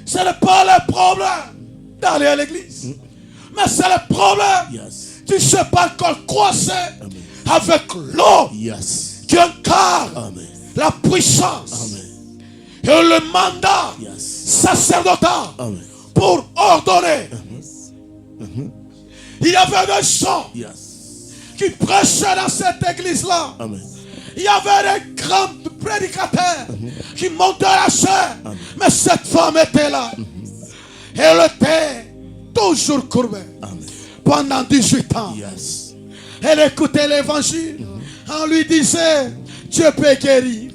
Ce n'est pas le problème d'aller à l'église. Mais c'est le problème. Tu ne sais pas encore croiser avec l'eau qui incarne la puissance et le mandat sacerdotal pour ordonner. Il y avait des gens qui prêchaient dans cette église-là. Il y avait des grands prédicateurs qui montaient la chair. Mais cette femme était là. Elle était toujours courbée. Pendant 18 ans. Elle écoutait l'évangile. On lui disait, Dieu peut guérir.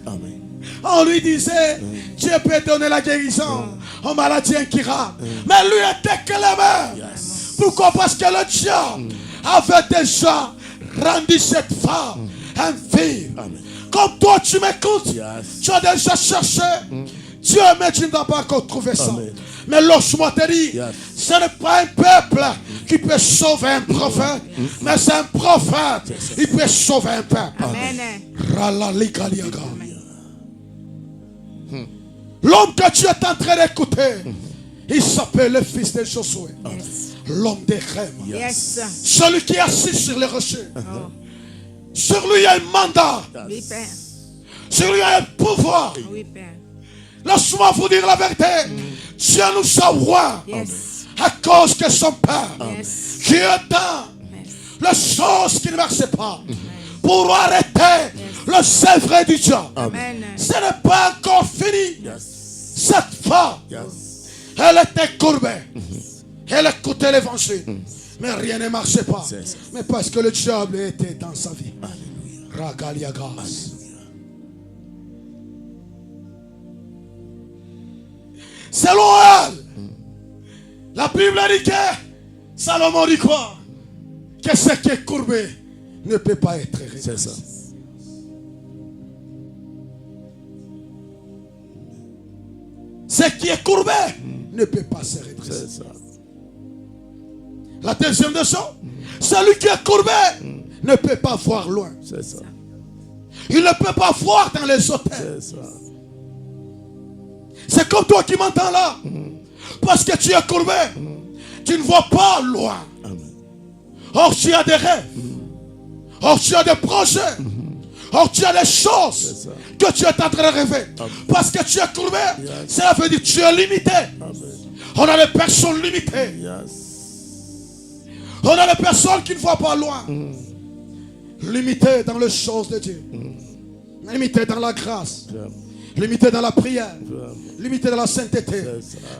On lui disait, Dieu peut donner la guérison aux maladies incurables. Mais lui était clément. Pourquoi? Parce que le diable avait déjà rendu cette femme infirme. Comme toi tu m'écoutes, tu as déjà cherché Dieu, mais tu n'as pas encore trouvé ça. Mais lorsque-moi te dis, ce n'est pas un peuple qui peut sauver un prophète, mais c'est un prophète qui peut sauver un peuple. L'homme que tu es en train d'écouter, il s'appelle le fils de Josué. L'homme des rêves. Celui qui est assis sur les rochers. Sur lui il y a un mandat. Oui, Père. Sur lui il y a un pouvoir. Oui, Père. Laisse-moi vous dire la vérité. Dieu nous a oint à cause que son Père qui est dans les choses qui ne marchent pas pour arrêter le œuvre du diable. Ce n'est pas encore fini. Cette femme, elle était courbée. Elle écoutait l'évangile. Mais rien ne marchait pas. Mais parce que le diable était dans sa vie. Ragaliagas. Selon elle, la Bible dit que Salomon dit quoi? Que ce qui est courbé ne peut pas être redressé. C'est ça. Ce qui est courbé ne peut pas se redresser. C'est ça. La deuxième des choses, celui qui est courbé ne peut pas voir loin. C'est ça. Il ne peut pas voir dans les hôtels. C'est ça. C'est comme toi qui m'entends là. Parce que tu es courbé. Tu ne vois pas loin. Amen. Or tu as des rêves. Or tu as des projets. Or tu as des choses que tu es en train de rêver. Parce que tu es courbé. Cela veut dire que tu es limité. Amen. On a des personnes limitées. Yes. On a des personnes qui ne voient pas loin. Limitées dans les choses de Dieu. Limitées dans la grâce. Limitées dans la prière. Limitées dans la sainteté.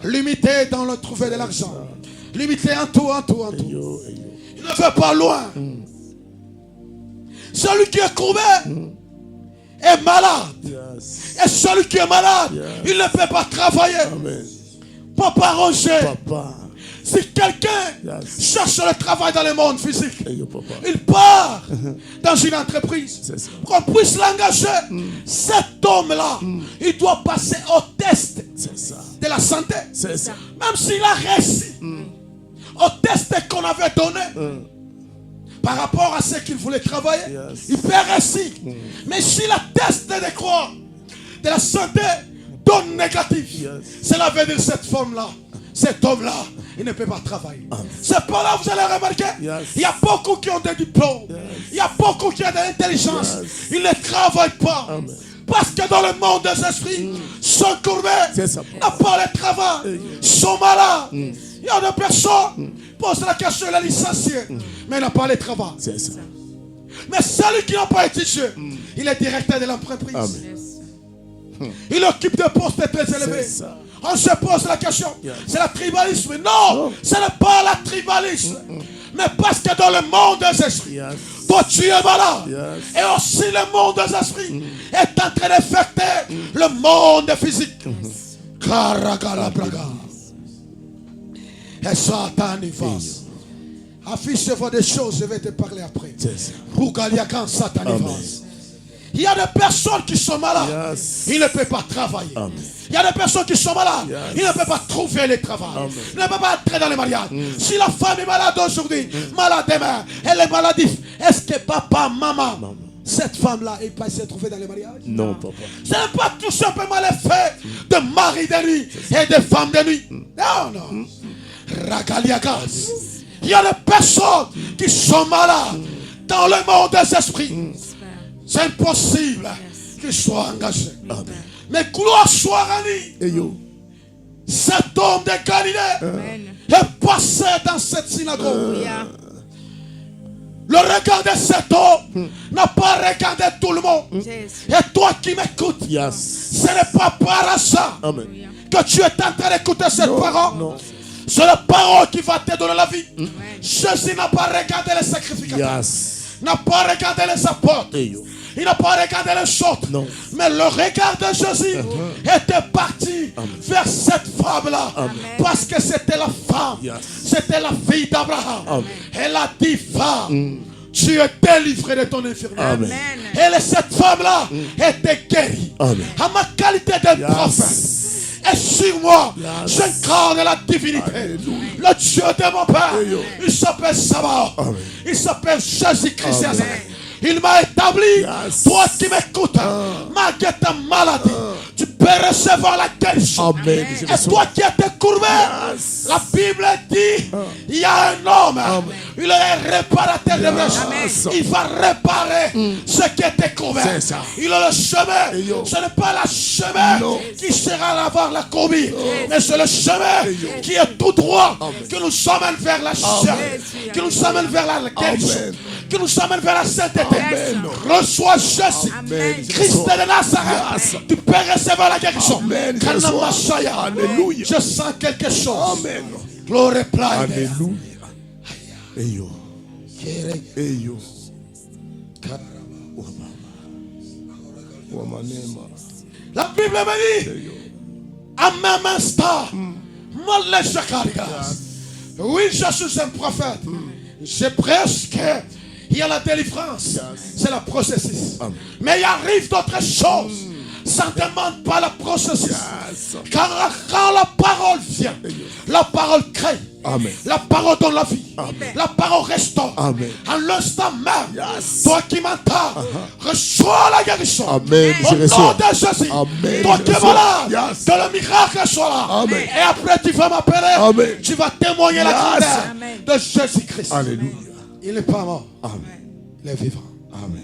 Limitées dans le trouver de l'argent. Limitées en tout, en tout, en tout. Il ne va pas loin. Celui qui est courbé est malade. Yes. Et celui qui est malade, il ne peut pas travailler. Amen. Papa Roger, Papa. si quelqu'un cherche le travail dans le monde physique, Papa. il part dans une entreprise C'est ça. pour qu'on puisse l'engager. Cet homme-là, il doit passer au test C'est ça. de la santé. C'est ça. Même s'il a réussi au test qu'on avait donné par rapport à ce qu'il voulait travailler, il peut réussir. Mais si le test de croix de la santé donne négatif, cela veut dire cette femme-là, cet homme-là, il ne peut pas travailler. C'est pas là vous allez remarquer. Il y a beaucoup qui ont des diplômes. Il y a beaucoup qui ont de l'intelligence. Ils ne travaillent pas. Parce que dans le monde des esprits, sont courbés, à part le travail, sont malades. Il y a des personnes qui posent la question de la licenciée, mais n'a pas le travail. C'est ça. Mais celui qui n'a pas étudié, il est directeur de l'entreprise. Il occupe des postes très élevés. C'est ça. On se pose la question, c'est le tribalisme. Non, ce n'est pas le tribalisme. Mais parce que dans le monde des esprits, toi tu es malade. Et aussi le monde des esprits est en train d'affecter le monde physique. Karagalabraga. Et Satan y va. Affiche-vous des choses, je vais te parler après. Rougaliakan Satan y va. Il y a des personnes qui sont malades. Ils ne peuvent pas travailler. Il y a des personnes qui sont malades. Ils ne peuvent pas trouver le travail. Ils ne peuvent pas entrer dans les mariages. Si la femme est malade aujourd'hui, malade demain, elle est maladif. Est-ce que papa, maman, cette femme-là, elle peut se trouver dans les mariages? Non, papa. Ce n'est pas tout simplement l'effet de mari de nuit et de femme de nuit. Non, non. Ragaliagas. Il y a des personnes qui sont malades dans le monde des esprits. C'est impossible qu'ils soient engagés. Mais gloire soit rendue. Cet homme de Galilée est passé dans cette synagogue. Le regard de cet homme n'a pas regardé tout le monde. Et toi qui m'écoutes, ce n'est pas par hasard que tu es en train d'écouter cette parole. C'est la parole qui va te donner la vie. Jésus n'a pas regardé les sacrificateurs. N'a pas regardé les apôtres. Il n'a pas regardé les choses. Mais le regard de Jésus était parti vers cette femme-là. Parce que c'était la femme. C'était la fille d'Abraham. Elle a dit, femme, tu es délivré de ton infirmité. Et cette femme-là était guérie. À ma qualité de prophète. Et sur moi, j'incarne la divinité. Le Dieu de mon Père, il s'appelle Sabaoth. Il s'appelle Jésus-Christ. Il m'a établi. Toi qui m'écoutes, malgré ta maladie, tu peux recevoir la guérison. Et toi qui es courbé, la Bible dit, il y a un homme, il est réparateur de blessures. Il va réparer ce qui était courbé. Il a le chemin. Ce n'est pas le chemin qui sera à avoir la courbure, mais c'est le chemin qui est tout droit, qui nous emmène vers la chair, qui nous emmène vers la guérison, qui nous emmène vers la sainteté. Reçois Jésus, Christ de Nazareth. Tu peux recevoir la guérison. Alléluia. Je sens quelque chose. Amen. Glory play. Alléluia. Eyo. Eyo. La Bible me dit, à même instant, oui, je suis un prophète. Je prêche que il y a la délivrance. C'est le processus. Mais il arrive d'autres choses. Ça ne demande pas le processus. Car quand la parole vient, la parole crée. Amen. La parole donne la vie. Amen. La parole restaure. Amen. En l'instant même, Yes. toi qui m'entends, reçois la guérison. Amen. Au Je nom reçois. de Jésus. Amen. Toi Je qui es reçois. malade, Yes. que le miracle soit là. Amen. Et après, tu vas m'appeler. Amen. Tu vas témoigner la Yes. grandeur Amen. de Jésus-Christ. Alléluia. Il n'est pas mort. Amen. Il est vivant. Amen.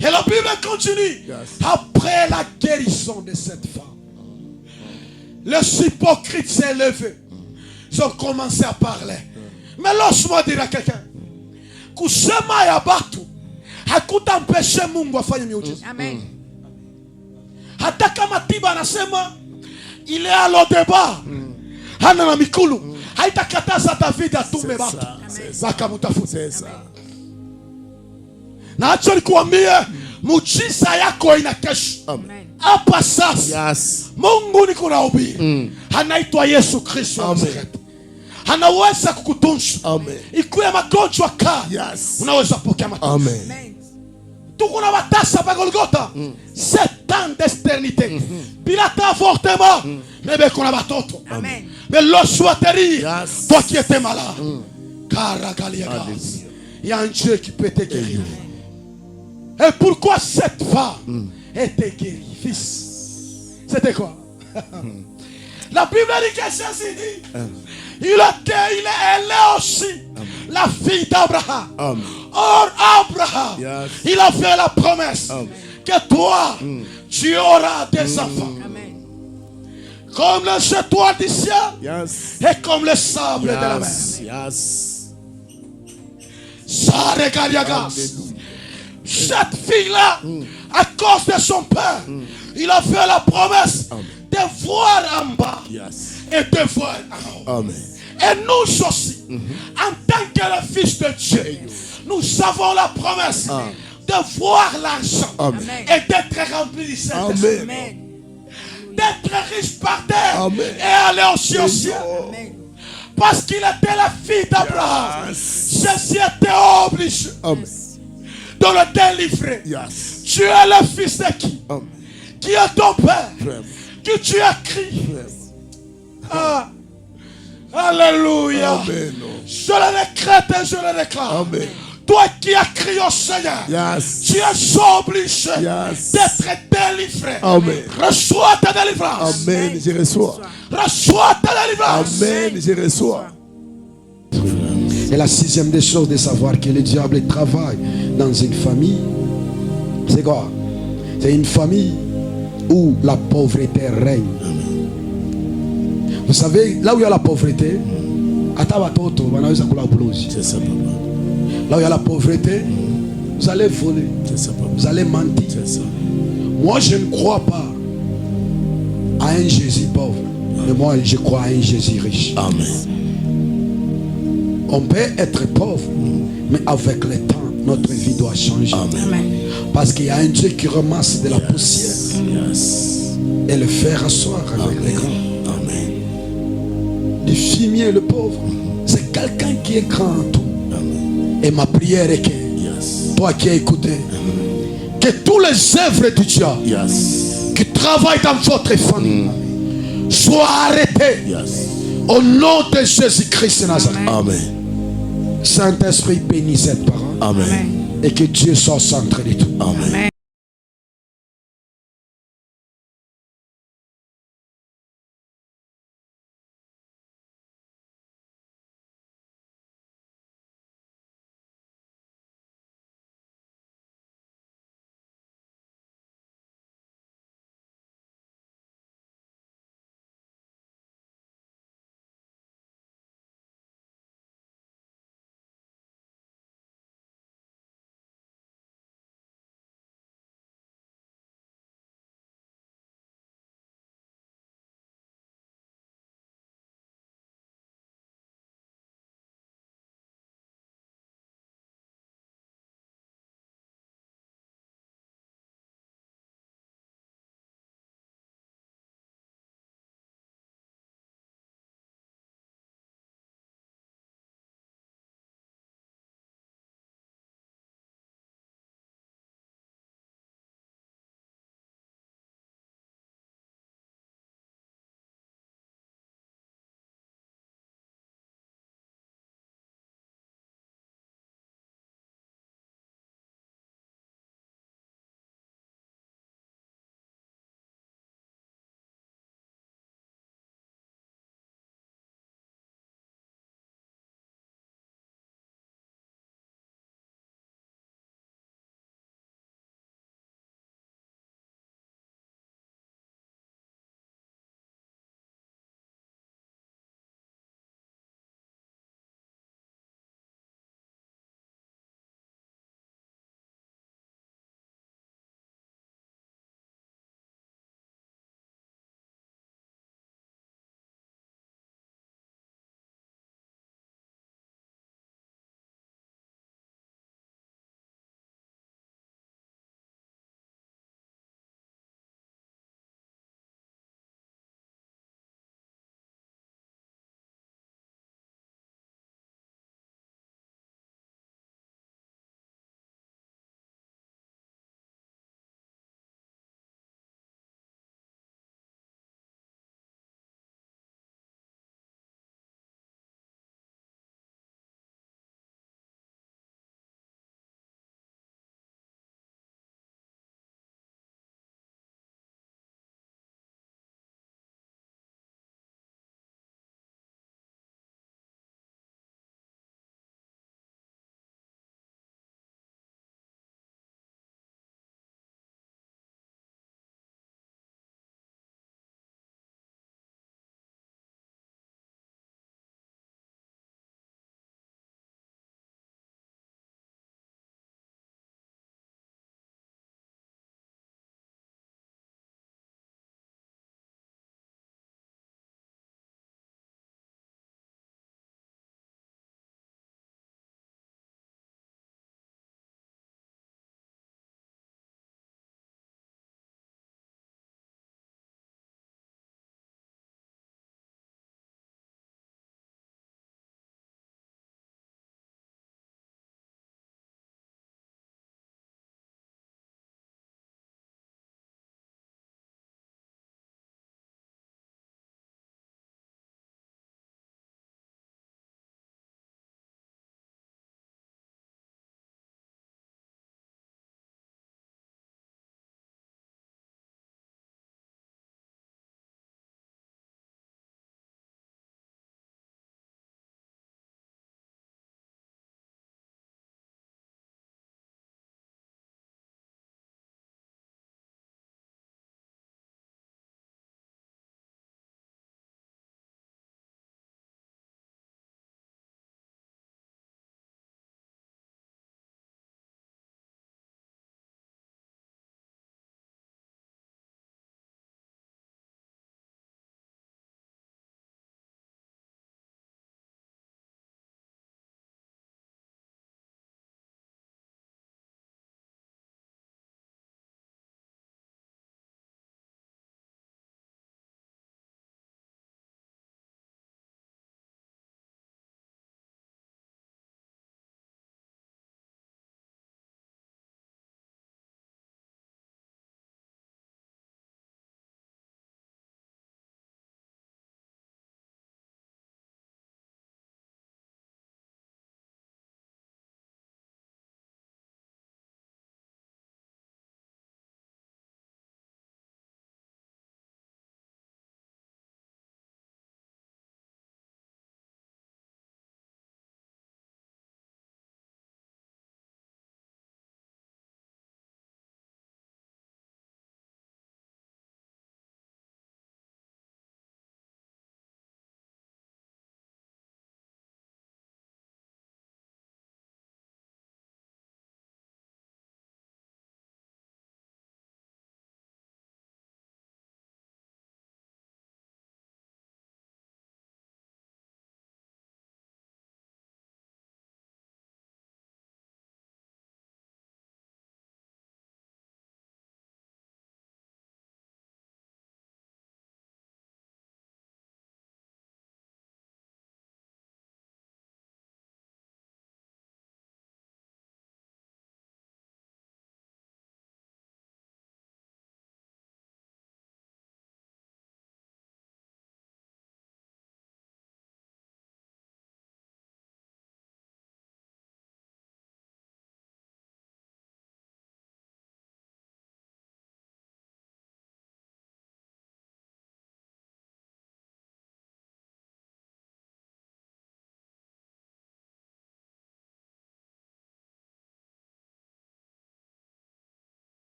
Et la Bible continue. Yes. Après la guérison de cette femme, les hypocrites s'est levé. Ils ont commencé à parler. Mais laisse-moi dire à quelqu'un, kusema ya batu hakutampeshe Mungu afanye miujiza. Amen. Hata kama tiba anasema ile alodeba hana na mikulu haitakataza David atume batu wakamutafuta. C'est ça. Na acha nikuambie, muujiza yako ina kesho. Amen. Hapa sasa Yes. Mungu niko naubiri. Anaitwa Yesu Kristo wa Amen. Nazareti. Anaweza kukutunza. Amen. Ikuwe magonjwa ka. Yes. Unaweza pokea matunzo. Amen. Amen. Tuko na watasa pa Golgotha. 7 ans d'externité. Bila ta avortement. Mais beko na batoto. Amen. Mais l'eau soit terrible. Yes. Toi qui étais malade. Karagaliagas. Alléluia. Il y a un Dieu qui peut te guérir. Et pourquoi cette femme était guérie, fils? C'était quoi? La Bible dit que Jésus dit, elle est aussi la fille d'Abraham. Amen. Or, Abraham, Yes. il a fait la promesse Amen. que toi, tu auras des enfants. Amen. Comme les étoiles du ciel Yes. et comme le sable de la mer. Yes. Yes. Ça regarde. Alléluia. Cette fille-là, à cause de son père, il a fait la promesse Amen. de voir en bas Yes. et de voir en haut. Amen. Et nous aussi, en tant que le Fils de Dieu, nous avons la promesse de voir l'argent Amen. et d'être remplis du Saint-Esprit, Amen. Amen. d'être riche par terre Amen. et aller aussi au ciel. Amen. Parce qu'il était la fille d'Abraham. Yes. Jésus était obligé Amen. de le délivrer. Yes. Tu es le fils de qui? Amen. Qui est ton père? Frère. Que tu as crié. Frère. Ah. Alléluia. Amen. Je le décrète et je le déclare. Amen. Toi qui as crié au Seigneur, Yes. tu es obligé Yes. d'être délivré. Amen. Reçois ta délivrance. Amen. Je reçois. Reçois ta délivrance. Amen. Je reçois. Et la sixième des choses de savoir que le diable travaille dans une famille, c'est quoi? C'est une famille où la pauvreté règne. Vous savez, là où il y a la pauvreté, C'est ça, papa. là où il y a la pauvreté, vous allez voler, C'est ça, papa. vous allez mentir. C'est ça. Moi, je ne crois pas à un Jésus pauvre, mais moi, je crois à un Jésus riche. Amen. On peut être pauvre, mais avec le temps, notre vie doit changer. Amen. Amen. Parce qu'il y a un Dieu qui ramasse de la poussière Yes. et le fait rasseoir avec les grands. Amen. Le fumier, le pauvre, c'est quelqu'un qui est grand en tout. Amen. Et ma prière est que, Yes. toi qui as écouté, que tous les œuvres du diable Yes. qui travaillent dans votre famille soient arrêtés Yes. au nom de Jésus-Christ de Nazareth. Amen. Saint-Esprit bénit cette parole Amen. Amen. et que Dieu soit au centre de tout. Amen. Amen.